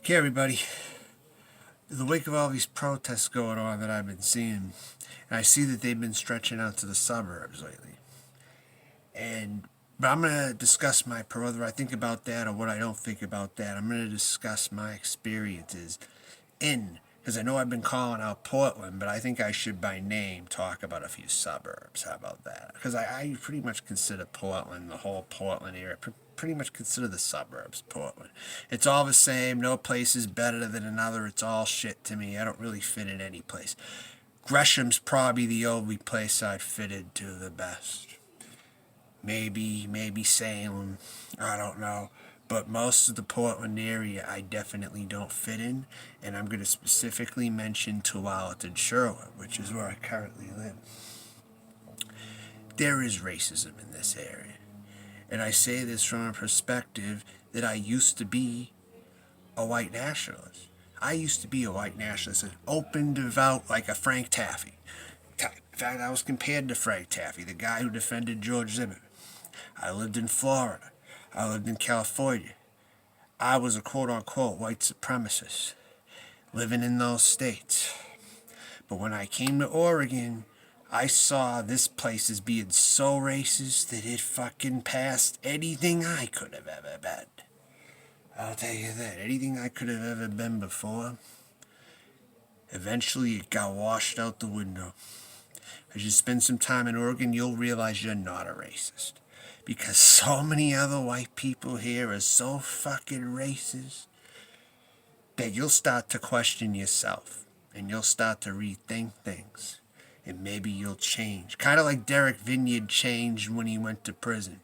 Okay, everybody. In the wake of all these protests going on that I've been seeing, and I see that they've been stretching out to the suburbs lately. But I'm going to discuss whether I think about that or what I don't think about that. I'm going to discuss my experiences because I know I've been calling out Portland, but I think I should by name talk about a few suburbs. How about that? Because I pretty much consider Portland, the whole Portland area, pretty much consider the suburbs Portland. It's all the same. No place is better than another. It's all shit to me. I don't really fit in any place. Gresham's probably the only place I'd fit into the best. Maybe Salem. I don't know. But most of the Portland area I definitely don't fit in. And I'm going to specifically mention Tualatin Sherwood, which is where I currently live. There is racism in this area. And I say this from a perspective that I used to be a white nationalist. I used to be a white nationalist, an open, devout, like a Frank Taffy. In fact, I was compared to Frank Taffy, the guy who defended George Zimmerman. I lived in Florida. I lived in California. I was a quote-unquote white supremacist living in those states. But when I came to Oregon, I saw this place as being so racist that it fucking passed anything I could have ever been. I'll tell you that. Anything I could have ever been before, eventually it got washed out the window. As you spend some time in Oregon, you'll realize you're not a racist. Because so many other white people here are so fucking racist that you'll start to question yourself and you'll start to rethink things. And maybe you'll change. Kind of like Derek Vineyard changed when he went to prison.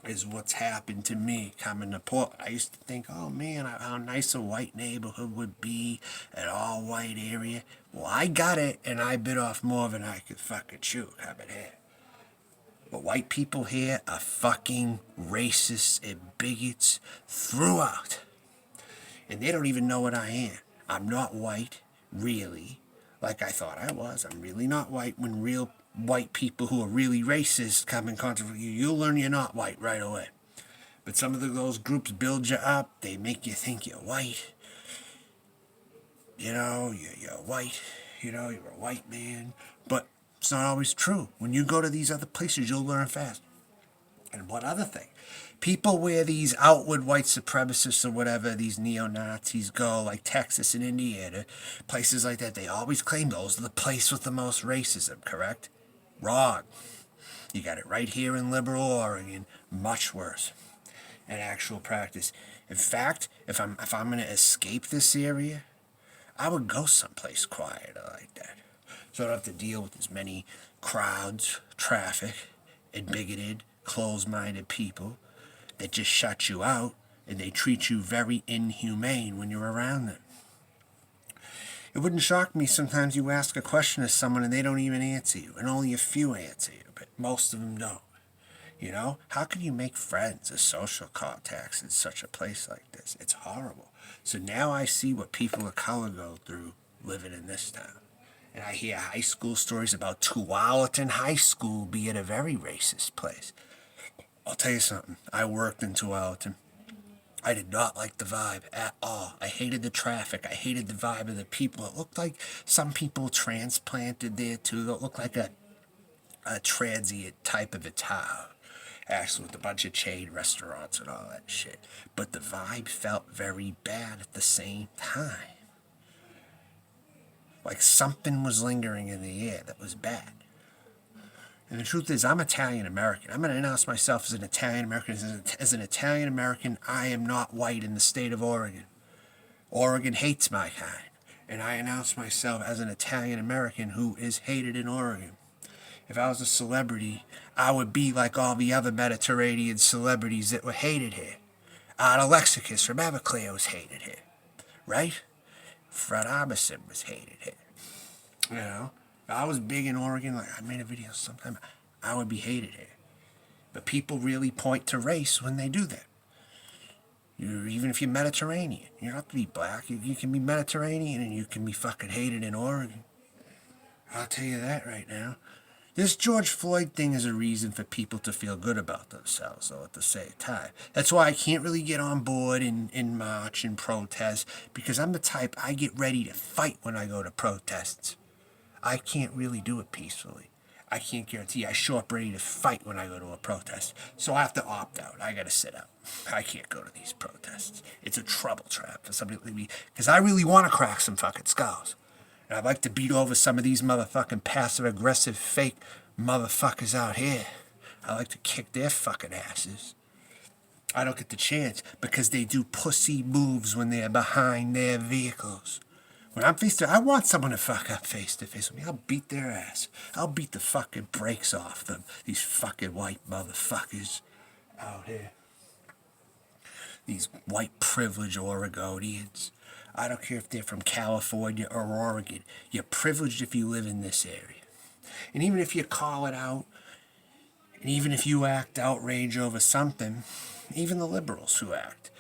Is what's happened to me coming to Portland. I used to think, oh man, how nice a white neighborhood would be, an all white area. Well, I got it, and I bit off more than I could fucking chew coming here. But white people here are fucking racists and bigots throughout. And they don't even know what I am. I'm not white, really, like I thought I was. I'm really not white. When real white people who are really racist come in contact with you, you'll learn you're not white right away. But some of those groups build you up. They make you think you're white. You know, you're white. You know, you're a white man. But it's not always true. When you go to these other places, you'll learn fast. And one other thing. People where these outward white supremacists or whatever, these neo-Nazis go, like Texas and Indiana, places like that, they always claim those are the place with the most racism, correct? Wrong. You got it right here in liberal Oregon, much worse in actual practice. In fact, if I'm going to escape this area, I would go someplace quieter like that. So I don't have to deal with as many crowds, traffic, and bigoted, closed-minded people that just shut you out and they treat you very inhumane when you're around them. It wouldn't shock me sometimes you ask a question to someone and they don't even answer you, and only a few answer you, but most of them don't. You know, how can you make friends or social contacts in such a place like this? It's horrible. So now I see what people of color go through living in this town. And I hear high school stories about Tualatin High School being a very racist place. I'll tell you something. I worked in Tualatin. I did not like the vibe at all. I hated the traffic. I hated the vibe of the people. It looked like some people transplanted there too. It looked like a transient type of a town. Actually, with a bunch of chain restaurants and all that shit. But the vibe felt very bad at the same time. Like something was lingering in the air that was bad. And the truth is, I'm Italian-American. I'm going to announce myself as an Italian-American. As an Italian-American, I am not white in the state of Oregon. Oregon hates my kind. And I announce myself as an Italian-American who is hated in Oregon. If I was a celebrity, I would be like all the other Mediterranean celebrities that were hated here. Alexis from Everclear was hated here. Right? Fred Armisen was hated here. You know? If I was big in Oregon, like I made a video sometime, I would be hated here. But people really point to race when they do that. Even if you're Mediterranean, you don't have to be black. You can be Mediterranean and you can be fucking hated in Oregon. I'll tell you that right now. This George Floyd thing is a reason for people to feel good about themselves, though, at the same time. That's why I can't really get on board in march and protest, because I'm the type, I get ready to fight when I go to protests. I can't really do it peacefully. I can't guarantee I show up ready to fight when I go to a protest. So I have to opt out. I gotta sit out. I can't go to these protests. It's a trouble trap for somebody like me, because I really want to crack some fucking skulls. And I'd like to beat over some of these motherfucking passive-aggressive fake motherfuckers out here. I like to kick their fucking asses. I don't get the chance because they do pussy moves when they're behind their vehicles. When I'm face to, I want someone to fuck up face to face with me. I'll beat their ass. I'll beat the fucking brakes off them. These fucking white motherfuckers out here. These white privileged Oregonians. I don't care if they're from California or Oregon. You're privileged if you live in this area. And even if you call it out, and even if you act outrage over something, even the liberals who act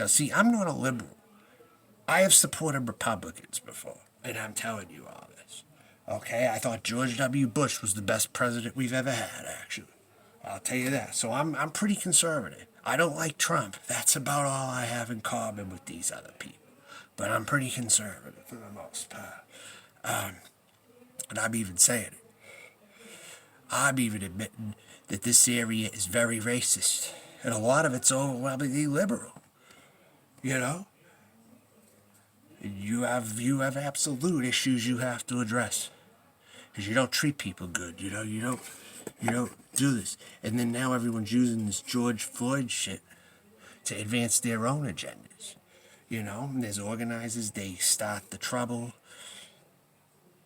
out. See, I'm not a liberal. I have supported Republicans before, and I'm telling you all this. Okay, I thought George W. Bush was the best president we've ever had, actually. I'll tell you that. So I'm pretty conservative. I don't like Trump. That's about all I have in common with these other people. But I'm pretty conservative for the most part. And I'm even saying it. I'm even admitting that this area is very racist. And a lot of it's overwhelmingly liberal. You know? You have absolute issues you have to address. Because you don't treat people good. You know, you don't do this. And then now everyone's using this George Floyd shit to advance their own agendas. You know, there's organizers, they start the trouble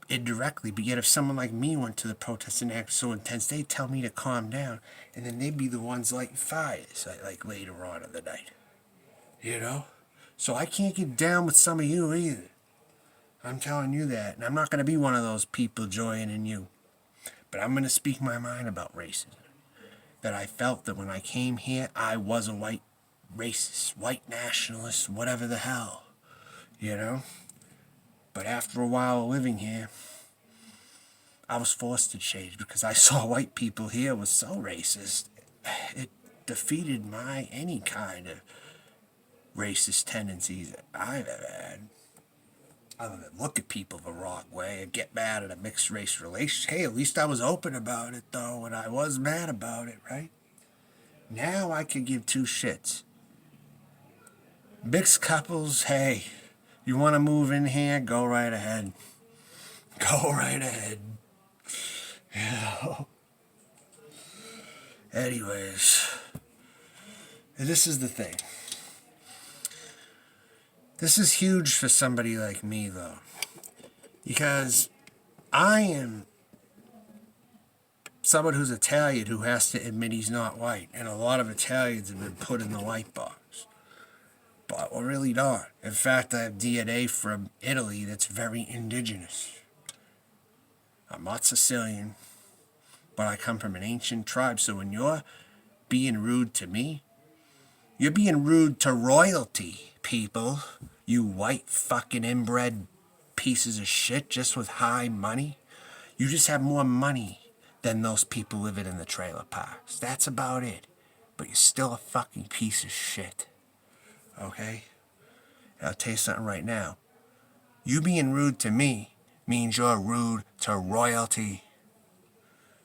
indirectly. But yet if someone like me went to the protests and acted so intense, they'd tell me to calm down. And then they'd be the ones lighting fires, like later on in the night. You know? So I can't get down with some of you either. I'm telling you that. And I'm not going to be one of those people joining you. But I'm going to speak my mind about racism. That I felt that when I came here, I was a white racist, white nationalist, whatever the hell, you know? But after a while of living here, I was forced to change because I saw white people here was so racist. It defeated any kind of racist tendencies that I've ever had. Other than look at people the wrong way and get mad at a mixed race relationship. Hey, at least I was open about it though, and I was mad about it, right? Now I could give two shits. Mixed couples, hey, you want to move in here? Go right ahead. Go right ahead. You know? Anyways, this is the thing. This is huge for somebody like me, though. Because I am someone who's Italian who has to admit he's not white. And a lot of Italians have been put in the white box. But we're really not. In fact, I have DNA from Italy that's very indigenous. I'm not Sicilian, but I come from an ancient tribe. So when you're being rude to me, you're being rude to royalty, people. You white fucking inbred pieces of shit just with high money. You just have more money than those people living in the trailer parks. That's about it. But you're still a fucking piece of shit. Okay? And I'll tell you something right now. You being rude to me means you're rude to royalty.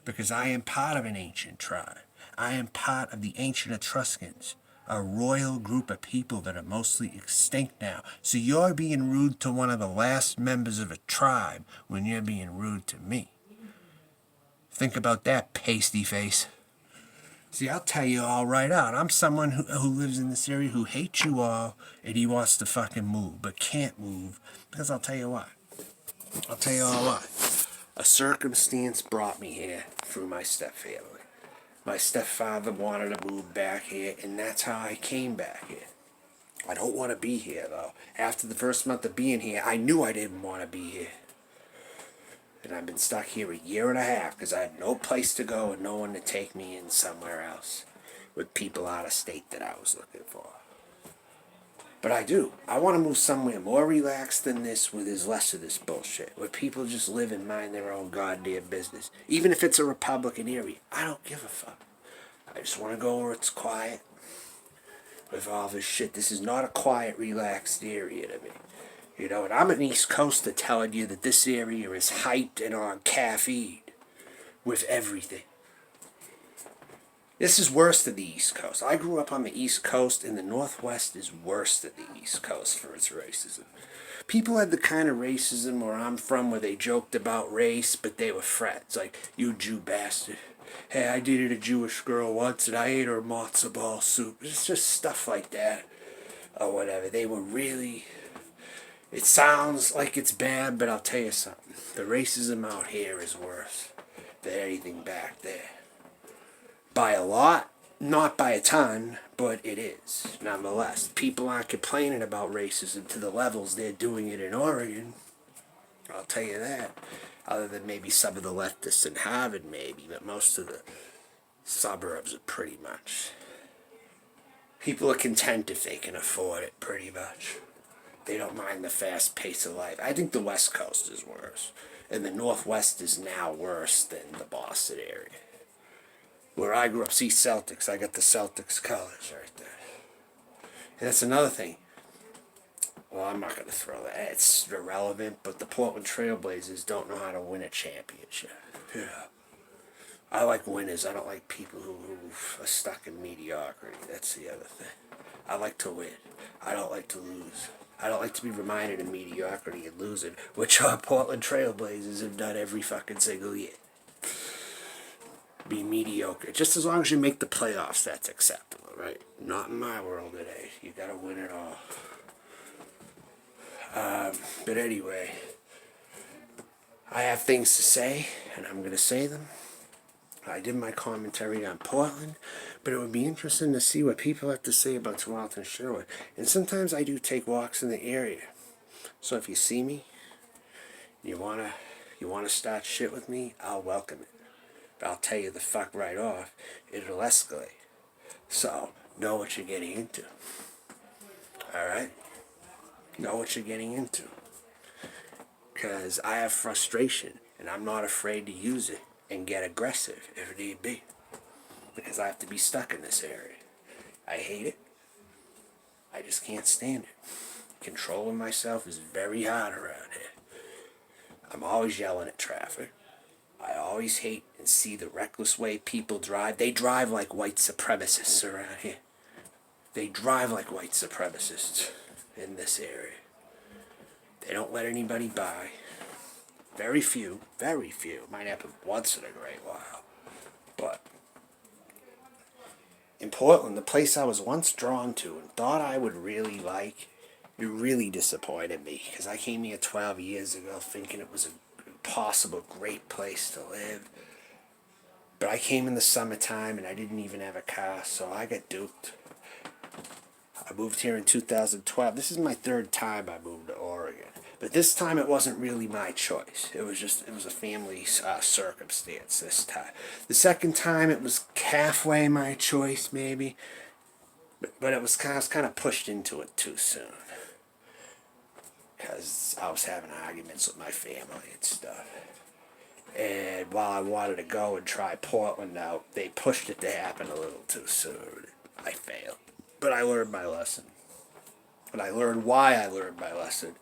Because I am part of an ancient tribe. I am part of the ancient Etruscans, a royal group of people that are mostly extinct now. So you're being rude to one of the last members of a tribe when you're being rude to me. Think about that, pasty face. See, I'll tell you all right out. I'm someone who lives in this area who hates you all, and he wants to fucking move, but can't move. Because I'll tell you why. I'll tell you all why. A circumstance brought me here through my stepfamily. My stepfather wanted to move back here, and that's how I came back here. I don't want to be here, though. After the first month of being here, I knew I didn't want to be here. And I've been stuck here a year and a half because I had no place to go and no one to take me in somewhere else with people out of state that I was looking for. But I do. I want to move somewhere more relaxed than this, where there's less of this bullshit, where people just live and mind their own goddamn business. Even if it's a Republican area, I don't give a fuck. I just want to go where it's quiet with all this shit. This is not a quiet, relaxed area to me. You know, and I'm an East Coaster telling you that this area is hyped and on caffeine with everything. This is worse than the East Coast. I grew up on the East Coast, and the Northwest is worse than the East Coast for its racism. People had the kind of racism where I'm from, where they joked about race, but they were friends. Like, you Jew bastard. Hey, I dated a Jewish girl once, and I ate her matzo ball soup. It's just stuff like that, or whatever. They were really... It sounds like it's bad, but I'll tell you something. The racism out here is worse than anything back there. By a lot, not by a ton, but it is, nonetheless. People aren't complaining about racism to the levels they're doing it in Oregon. I'll tell you that. Other than maybe some of the leftists in Harvard, maybe, but most of the suburbs are pretty much. People are content if they can afford it, pretty much. They don't mind the fast pace of life. I think the West Coast is worse. And the Northwest is now worse than the Boston area. Where I grew up, see Celtics. I got the Celtics colors right there. And that's another thing. Well, I'm not going to throw that. It's irrelevant, but the Portland Trailblazers don't know how to win a championship. Yeah. I like winners. I don't like people who are stuck in mediocrity. That's the other thing. I like to win. I don't like to lose. I don't like to be reminded of mediocrity and losing, which our Portland Trailblazers have done every fucking single year. Be mediocre. Just as long as you make the playoffs, that's acceptable, right? Not in my world today. You gotta win it all. But anyway, I have things to say, and I'm gonna say them. I did my commentary on Portland, but it would be interesting to see what people have to say about Tualatin Sherwood. And sometimes I do take walks in the area. So if you see me, you wanna start shit with me, I'll welcome it. But I'll tell you the fuck right off, it'll escalate. So, know what you're getting into. Alright? Know what you're getting into. Because I have frustration, and I'm not afraid to use it and get aggressive if need be. Because I have to be stuck in this area. I hate it. I just can't stand it. Controlling myself is very hard around here. I'm always yelling at traffic. I always hate and see the reckless way people drive. They drive like white supremacists around here. They drive like white supremacists in this area. They don't let anybody by. Very few. Might happen once in a great while. But in Portland, the place I was once drawn to and thought I would really like, it really disappointed me. Because I came here 12 years ago thinking it was a possible great place to live. But I came in the summertime and I didn't even have a car, so I got duped. I moved here in 2012. This is my third time I moved to Oregon. But this time it wasn't really my choice. It was a family circumstance this time. The second time it was halfway my choice, maybe. But I was kind of pushed into it too soon. Because I was having arguments with my family and stuff. And while I wanted to go and try Portland out, they pushed it to happen a little too soon. I failed. But I learned my lesson. And I learned why I learned my lesson.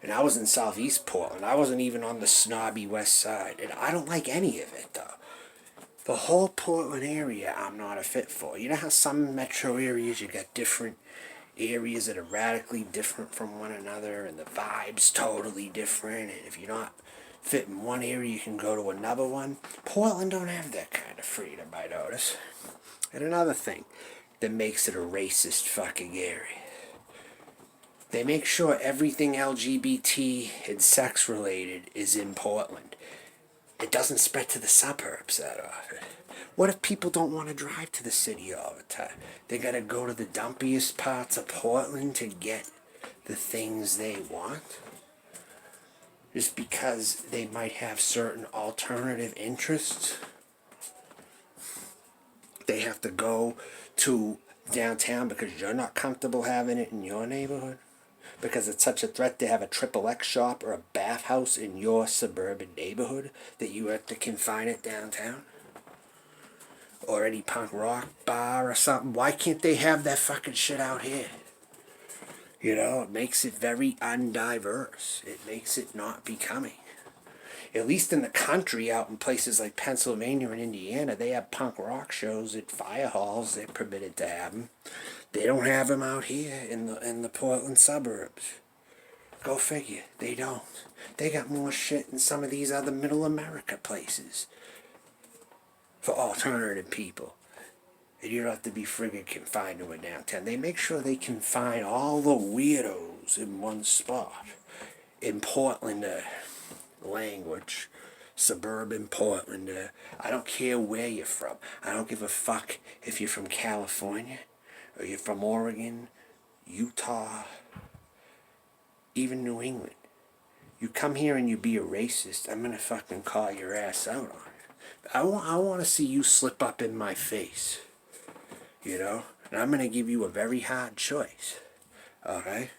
And I was in southeast Portland. I wasn't even on the snobby west side. And I don't like any of it, though. The whole Portland area I'm not a fit for. You know how some metro areas you got different areas that are radically different from one another, and the vibe's totally different, and if you're not fit in one area you can go to another one? Portland don't have that kind of freedom, I notice. And another thing that makes it a racist fucking area. They make sure everything LGBT and sex related is in Portland. It doesn't spread to the suburbs that often. What if people don't want to drive to the city all the time? They gotta go to the dumpiest parts of Portland to get the things they want? Just because they might have certain alternative interests? They have to go to downtown because you're not comfortable having it in your neighborhood? Because it's such a threat to have a triple X shop or a bathhouse in your suburban neighborhood that you have to confine it downtown? Or any punk rock bar or something? Why can't they have that fucking shit out here? You know, it makes it very undiverse. It makes it not becoming. At least in the country, out in places like Pennsylvania and Indiana, they have punk rock shows at fire halls. They're permitted to have them. They don't have them out here in the Portland suburbs. Go figure. They don't. They got more shit in some of these other middle America places for alternative people. And you don't have to be friggin' confined to a downtown. They make sure they confine all the weirdos in one spot. In Portland, language, suburban Portland, I don't care where you're from. I don't give a fuck if you're from California, or you're from Oregon, Utah, even New England. You come here and you be a racist, I'm gonna fucking call your ass out on it. I want to see you slip up in my face. You know? And I'm gonna give you a very hard choice. Okay?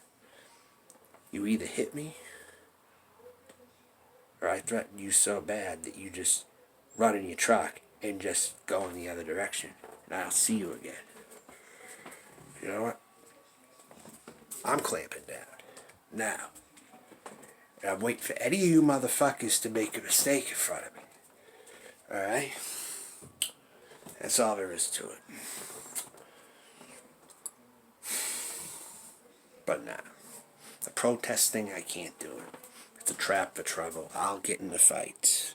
You either hit me, or I threaten you so bad that you just run in your truck and just go in the other direction. And I'll see you again. You know what? I'm clamping down. Now. And I'm waiting for any of you motherfuckers to make a mistake in front of me. Alright? That's all there is to it. But nah. The protest thing, I can't do it. It's a trap for trouble. I'll get into fights.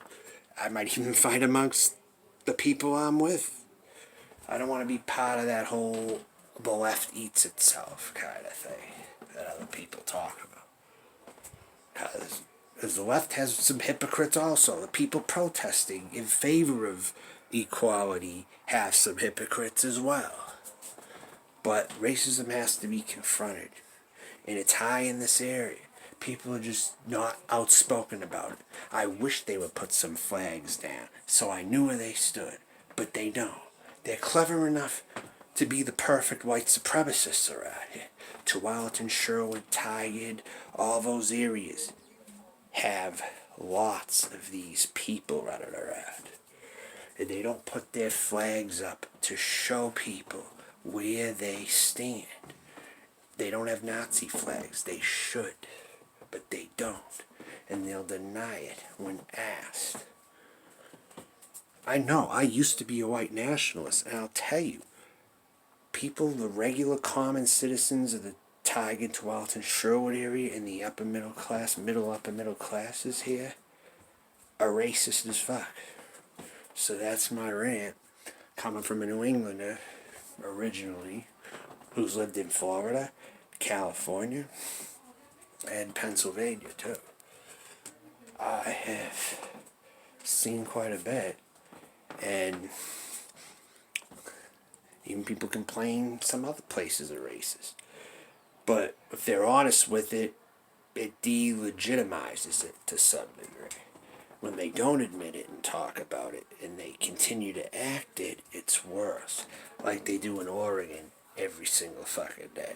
I might even fight amongst the people I'm with. I don't want to be part of that whole the left eats itself kind of thing that other people talk about. Because the left has some hypocrites also. The people protesting in favor of equality have some hypocrites as well. But racism has to be confronted. And it's high in this area. People are just not outspoken about it. I wish they would put some flags down so I knew where they stood. But they don't. They're clever enough to be the perfect white supremacists around here. Tualatin, Sherwood, Tigard, all those areas have lots of these people running around. And they don't put their flags up to show people where they stand. They don't have Nazi flags. They should. But they don't. And they'll deny it when asked. I know, I used to be a white nationalist, and I'll tell you, people, the regular common citizens of the Tigard, Tualatin, Sherwood area in the upper middle class, upper middle classes here, are racist as fuck. So that's my rant, coming from a New Englander, originally, who's lived in Florida, California, and Pennsylvania too. I have seen quite a bit, and even people complain some other places are racist. But if they're honest with it, it delegitimizes it to some degree. When they don't admit it and talk about it, and they continue to act it, it's worse. Like they do in Oregon every single fucking day.